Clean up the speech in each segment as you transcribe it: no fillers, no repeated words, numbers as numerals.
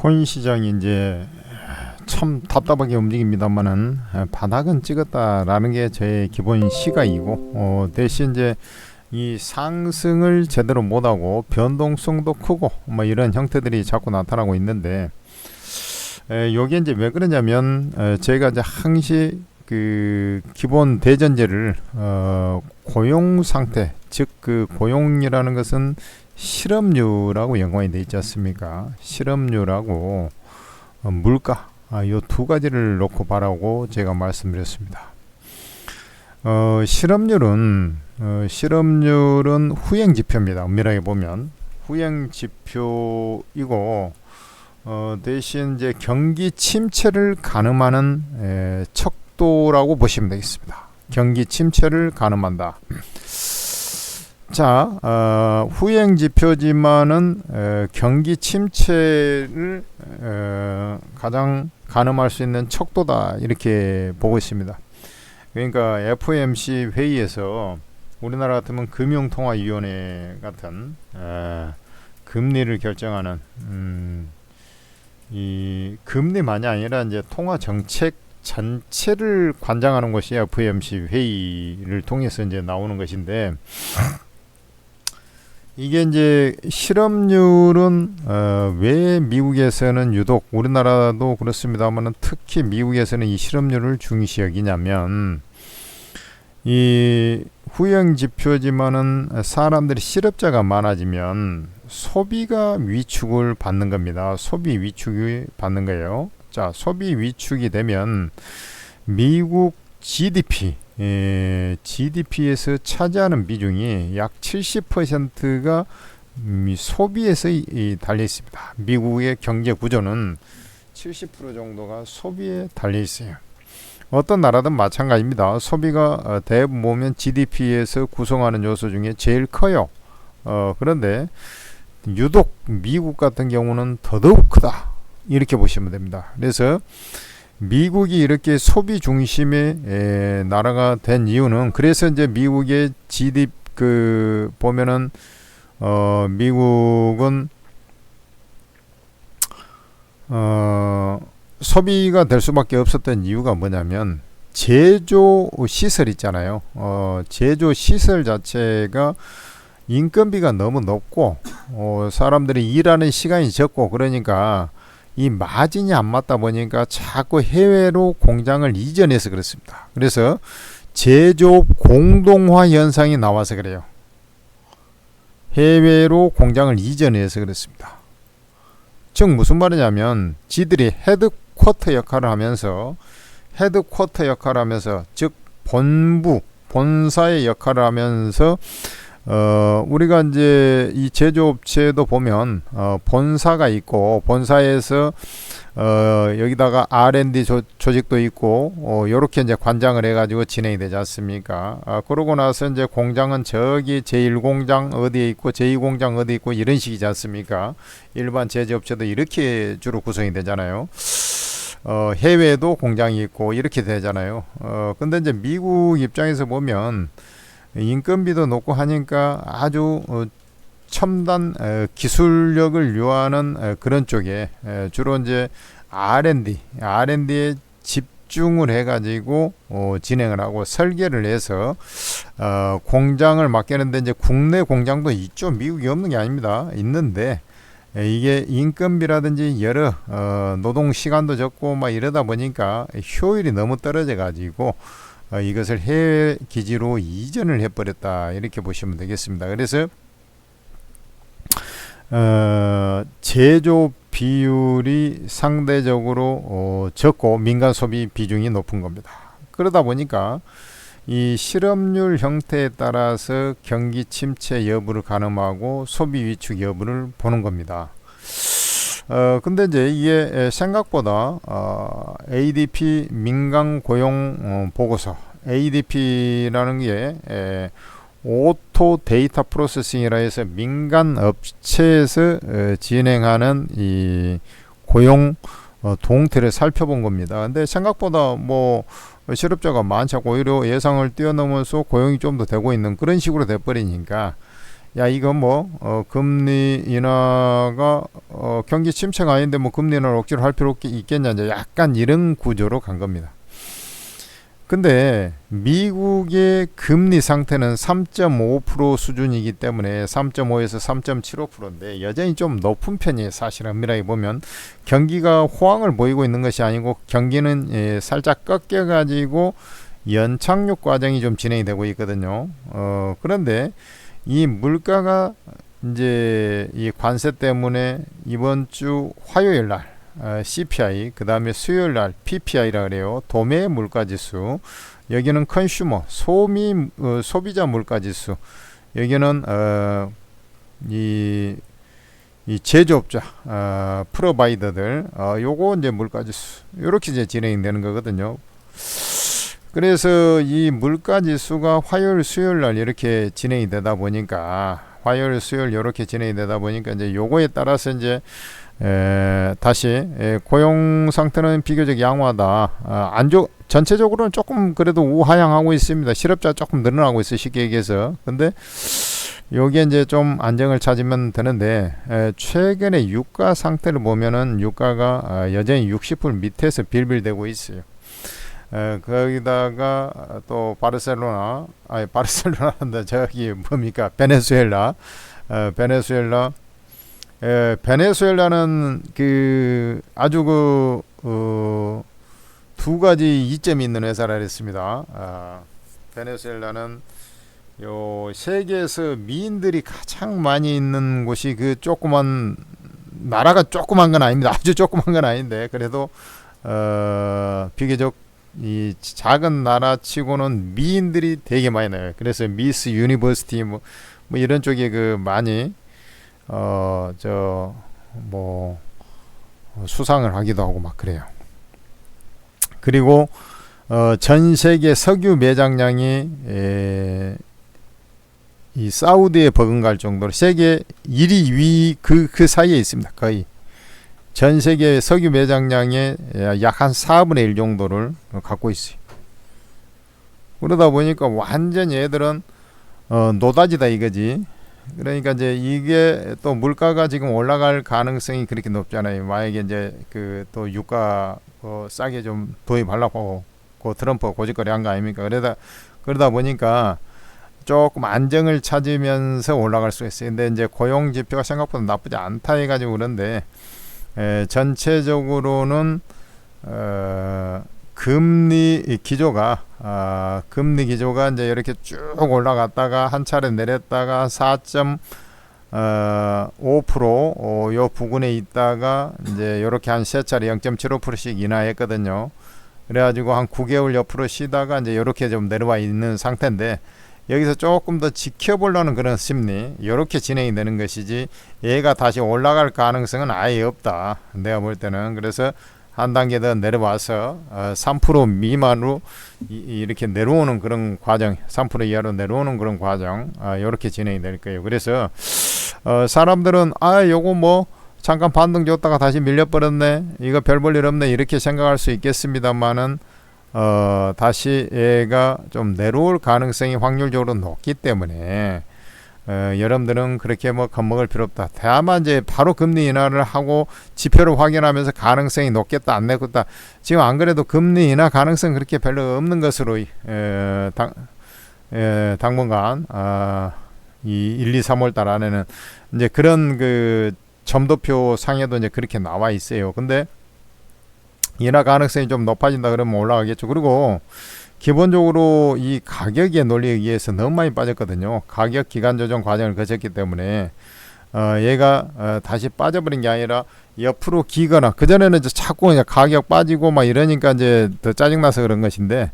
코인 시장이 이제 참 답답하게 움직입니다만은 바닥은 찍었다라는 게 제 기본 시각이고, 대신 이제 이 상승을 제대로 못하고 변동성도 크고 뭐 이런 형태들이 자꾸 나타나고 있는데, 요게 이제 왜 그러냐면 제가 이제 항시 그 기본 대전제를 고용 상태, 즉 그 고용이라는 것은 실업률하고 연관이 되어 있지 않습니까? 실업률하고 물가, 요 두 가지를 놓고 바라고 제가 말씀드렸습니다. 실업률은 후행 지표입니다. 엄밀하게 보면 후행 지표이고, 대신 이제 경기 침체를 가늠하는 척도라고 보시면 되겠습니다. 경기 침체를 가늠한다. 자, 후행 지표지만은 경기 침체를 가장 가늠할 수 있는 척도다, 이렇게 보고 있습니다. 그러니까 FOMC 회의에서 우리나라 같으면 금융통화위원회 같은 금리를 결정하는 이 금리만이 아니라 이제 통화 정책 전체를 관장하는 것이 FOMC 회의를 통해서 이제 나오는 것인데, 이게 이제 실업률은 왜 미국에서는 유독, 우리나라도 그렇습니다만 특히 미국에서는 이 실업률을 중시 여기냐면, 이 후행 지표지만은 사람들이 실업자가 많아지면 소비가 위축을 받는 겁니다. 소비 위축이 받는 거예요. 자, 소비 위축이 되면 미국 GDP에서 차지하는 비중이 약 70%가 소비에서 달려 있습니다. 미국의 경제 구조는 70% 정도가 소비에 달려 있어요. 어떤 나라든 마찬가지입니다. 소비가 대부분 보면 GDP에서 구성하는 요소 중에 제일 커요. 그런데 유독 미국 같은 경우는 더더욱 크다, 이렇게 보시면 됩니다. 그래서 미국이 이렇게 소비 중심의 나라가 된 이유는, 그래서 이제 미국의 GDP 보면은 미국은 소비가 될 수밖에 없었던 이유가 뭐냐면, 제조 시설 있잖아요. 제조 시설 자체가 인건비가 너무 높고 사람들이 일하는 시간이 적고, 그러니까 이 마진이 안 맞다 보니까 자꾸 해외로 공장을 이전해서 그렇습니다. 그래서 제조업 공동화 현상이 나와서 그래요. 해외로 공장을 이전해서 그렇습니다. 즉 무슨 말이냐면, 지들이 헤드쿼터 역할을 하면서 즉 본사의 역할을 하면서, 우리가 이제 이 제조업체도 보면 본사가 있고, 본사에서 여기다가 R&D 조직도 있고, 요렇게 이제 관장을 해가지고 진행이 되지 않습니까? 그러고 나서 이제 공장은 저기 제1공장 어디에 있고 제2공장 어디에 있고 이런 식이지 않습니까? 일반 제조업체도 이렇게 주로 구성이 되잖아요. 해외에도 공장이 있고 이렇게 되잖아요. 근데 이제 미국 입장에서 보면 인건비도 높고 하니까 아주 첨단 기술력을 요하는 그런 쪽에 주로 이제 R&D에 집중을 해가지고 진행을 하고 설계를 해서 공장을 맡기는데, 이제 국내 공장도 있죠. 미국이 없는 게 아닙니다. 있는데 이게 인건비라든지 여러 노동 시간도 적고 막 이러다 보니까 효율이 너무 떨어져 가지고 이것을 해외 기지로 이전을 해버렸다, 이렇게 보시면 되겠습니다. 그래서 제조 비율이 상대적으로 적고 민간 소비 비중이 높은 겁니다. 그러다 보니까 이 실업률 형태에 따라서 경기 침체 여부를 가늠하고 소비 위축 여부를 보는 겁니다. 근데 이제 이게 생각보다 ADP 민간 고용 보고서, ADP라는 게 오토 데이터 프로세싱이라 해서 민간 업체에서 진행하는 이 고용 동태를 살펴본 겁니다. 근데 생각보다 뭐 실업자가 많지 않고 오히려 예상을 뛰어넘어서 고용이 좀 더 되고 있는 그런 식으로 돼버리니까, 야 이거 뭐 금리 인하가 경기 침체가 아닌데 뭐 금리 인하를 억지로 할 필요 있겠냐, 이제 약간 이런 구조로 간 겁니다. 근데 미국의 금리 상태는 3.5% 수준이기 때문에 3.5에서 3.75%인데 여전히 좀 높은 편이에요. 사실은 엄밀하게 보면 경기가 호황을 보이고 있는 것이 아니고 경기는 살짝 꺾여 가지고 연착륙 과정이 좀 진행이 되고 있거든요. 그런데 이 물가가 이제 이 관세 때문에 이번 주 화요일 날 CPI, 그 다음에 수요일 날 PPI라 그래요. 도매 물가지수. 여기는 컨슈머, 소비자 물가지수. 여기는 이 제조업자, 프로바이더들, 요거 이제 물가지수. 요렇게 이제 진행되는 거거든요. 그래서 이 물가지수가 화요일, 수요일 날 이렇게 진행이 되다 보니까, 화요일, 수요일 이렇게 진행이 되다 보니까 이제 요거에 따라서 이제 다시 고용 상태는 비교적 양호하다. 전체적으로는 조금 그래도 우하향하고 있습니다. 실업자 조금 늘어나고 있어요. 쉽게 얘기해서. 근데 요게 이제 좀 안정을 찾으면 되는데, 최근에 유가 상태를 보면은 유가가 여전히 60불 밑에서 빌빌대고 있어요. 거기다가 또 바르셀로나인데 저기 뭡니까? 베네수엘라는 그 아주 두 가지 이점이 있는 회사라 했습니다. 베네수엘라는 요 세계에서 미인들이 가장 많이 있는 곳이 그 조그만 나라가 조그만 건 아닙니다. 아주 조그만 건 아닌데 그래도 비교적 이 작은 나라치고는 미인들이 되게 많이 나요. 그래서 미스 유니버시티 뭐 이런 쪽에 그 많이 수상을 하기도 하고 막 그래요. 그리고 전 세계 석유 매장량이 이 사우디에 버금갈 정도로 세계 1위, 2위 그 사이에 있습니다. 거의 전 세계 석유 매장량의 약 한 4분의 1 정도를 갖고 있어요. 그러다 보니까 완전 얘들은 노다지다 이거지. 그러니까 이제 이게 또 물가가 지금 올라갈 가능성이 그렇게 높잖아요. 만약에 이제 그 또 유가 싸게 좀 도입하려고 트럼프가 고집거리 한 거 아닙니까? 그러다 보니까 조금 안정을 찾으면서 올라갈 수 있어요. 근데 이제 고용 지표가 생각보다 나쁘지 않다 해가지고 그런데 전체적으로는 금리 기조가 이제 이렇게 쭉 올라갔다가 한 차례 내렸다가 4.5% 요 부근에 있다가 이제 이렇게 한 세 차례 0.75%씩 인하했거든요. 그래가지고 한 9개월 옆으로 쉬다가 이제 이렇게 좀 내려와 있는 상태인데 여기서 조금 더 지켜보려는 그런 심리 이렇게 진행이 되는 것이지 얘가 다시 올라갈 가능성은 아예 없다. 내가 볼 때는. 그래서 한 단계 더 내려와서 3% 미만으로 이렇게 내려오는 그런 과정, 3% 이하로 내려오는 그런 과정 이렇게 진행이 될 거예요. 그래서 사람들은 요거 뭐 잠깐 반등 줬다가 다시 밀려버렸네, 이거 별 볼 일 없네 이렇게 생각할 수 있겠습니다만은 다시 얘가 좀 내려올 가능성이 확률적으로 높기 때문에 여러분들은 그렇게 뭐 겁먹을 필요 없다. 다만 이제 바로 금리 인하를 하고 지표를 확인하면서 가능성이 높겠다 안 높겠다. 지금 안 그래도 금리 인하 가능성 그렇게 별로 없는 것으로 당분간 이 1, 2, 3월 달 안에는 이제 그런 그 점도표 상에도 이제 그렇게 나와 있어요. 근데 인하 가능성이 좀 높아진다 그러면 올라가겠죠. 그리고 기본적으로 이 가격의 논리에 의해서 너무 많이 빠졌거든요. 가격 기간 조정 과정을 거쳤기 때문에 얘가 다시 빠져버린 게 아니라 옆으로 기거나, 그전에는 이제 자꾸 그냥 가격 빠지고 막 이러니까 이제 더 짜증나서 그런 것인데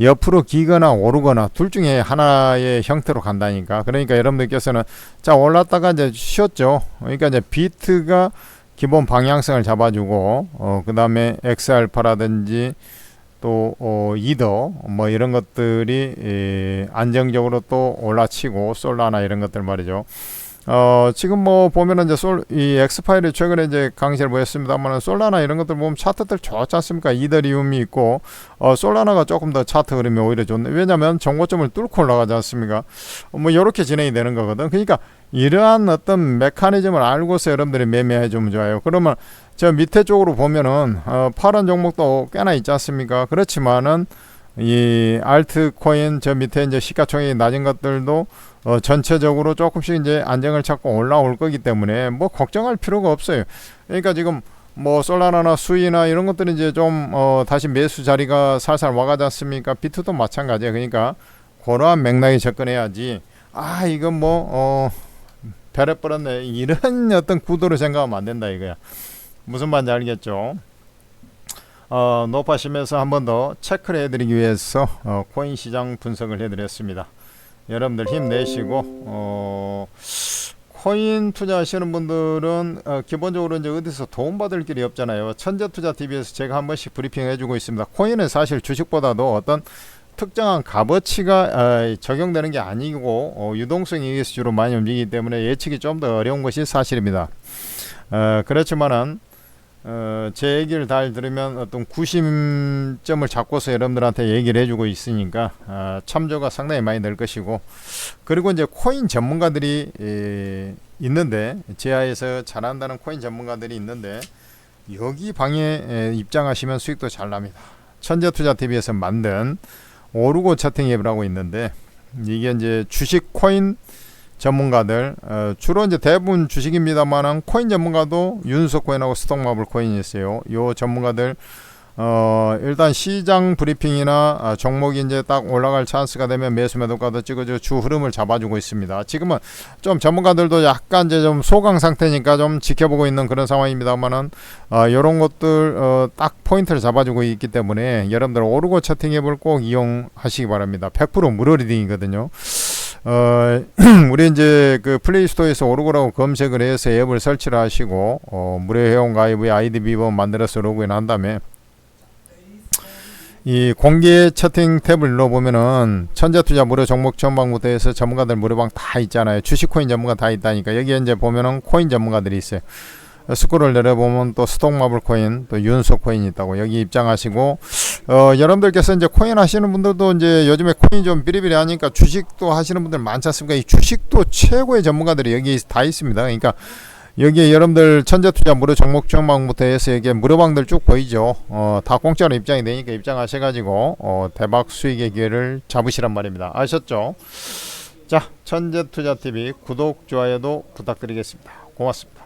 옆으로 기거나 오르거나 둘 중에 하나의 형태로 간다니까. 그러니까 여러분들께서는 자 올랐다가 이제 쉬었죠. 그러니까 이제 비트가 기본 방향성을 잡아주고 그 다음에 XR파라든지 또 이더 뭐 이런 것들이 안정적으로 또 올라치고 솔라나 이런 것들 말이죠. 지금 뭐 보면은 이제 이 엑스파일이 최근에 이제 강세를 보였습니다만 솔라나 이런 것들 보면 차트들 좋지 않습니까? 이더리움이 있고 솔라나가 조금 더 차트 흐름이 오히려 좋네. 왜냐면 정고점을 뚫고 올라가지 않습니까? 뭐 이렇게 진행이 되는 거거든. 그러니까 이러한 어떤 메커니즘을 알고서 여러분들이 매매해 주면 좋아요. 그러면 저 밑에 쪽으로 보면은 파란 종목도 꽤나 있지 않습니까? 그렇지만은 이 알트코인 저 밑에 이제 시가총액이 낮은 것들도 전체적으로 조금씩 이제 안정을 찾고 올라올 거기 때문에 뭐 걱정할 필요가 없어요. 그러니까 지금 뭐 솔라나나 수이나 이런 것들은 이제 좀 다시 매수 자리가 살살 와가지 않습니까? 비트도 마찬가지예요. 그러니까 그러한 맥락에 접근해야지. 아 이건 뭐 별에 뻔했네 이런 어떤 구도로 생각하면 안 된다 이거야. 무슨 말인지 알겠죠? 높아지면서 한 번 더 체크를 해드리기 위해서 코인 시장 분석을 해드렸습니다. 여러분들 힘내시고 코인 투자하시는 분들은 기본적으로 이제 어디서 도움받을 길이 없잖아요. 천재투자TV에서 제가 한 번씩 브리핑 해주고 있습니다. 코인은 사실 주식보다도 어떤 특정한 값어치가 적용되는 게 아니고 유동성에 의해서 주로 많이 움직이기 때문에 예측이 좀 더 어려운 것이 사실입니다. 그렇지만은 제 얘기를 잘 들으면 어떤 구심점을 잡고서 여러분들한테 얘기를 해주고 있으니까 참조가 상당히 많이 될 것이고, 그리고 이제 코인 전문가들이 있는데 지하에서 잘한다는 코인 전문가들이 있는데 여기 방에 입장하시면 수익도 잘 납니다. 천재투자TV에서 만든 오르고 차팅 앱이라고 있는데 이게 이제 주식 코인 전문가들 주로 이제 대부분 주식입니다만은 코인 전문가도 윤석 코인하고 스톡마블 코인이 있어요. 요 전문가들 일단 시장 브리핑이나 종목이 이제 딱 올라갈 찬스가 되면 매수 매도가도 찍어줘 주 흐름을 잡아주고 있습니다. 지금은 좀 전문가들도 약간 이제 좀 소강 상태니까 좀 지켜보고 있는 그런 상황입니다만은 요런 것들 딱 포인트를 잡아주고 있기 때문에 여러분들 오르고 차팅 앱을 꼭 이용하시기 바랍니다. 100% 무료 리딩이거든요. 우리 이제 그 플레이스토어에서 오르고라고 검색을 해서 앱을 설치를 하시고 무료 회원 가입 후에 아이디 비번 만들어서 로그인 한 다음에 이 공개 채팅 탭을 눌러보면은 천재투자 무료 종목 전방부터 해서 전문가들 무료방 다 있잖아요. 주식 코인 전문가 다 있다니까. 여기에 이제 보면은 코인 전문가들이 있어요. 스크롤 내려보면 또 스톡마블 코인, 또 윤석 코인 있다고. 여기 입장하시고 여러분들께서 이제 코인 하시는 분들도 이제 요즘에 코인이 좀 비리비리 하니까 주식도 하시는 분들 많지 않습니까? 이 주식도 최고의 전문가들이 여기 다 있습니다. 그러니까 여기에 여러분들 천재투자 무료 종목 전방부터 해서 여기에 무료방들 쭉 보이죠. 다 공짜로 입장이 되니까 입장하셔가지고 대박 수익의 기회를 잡으시란 말입니다. 아셨죠? 자, 천재투자TV 구독, 좋아요도 부탁드리겠습니다. 고맙습니다.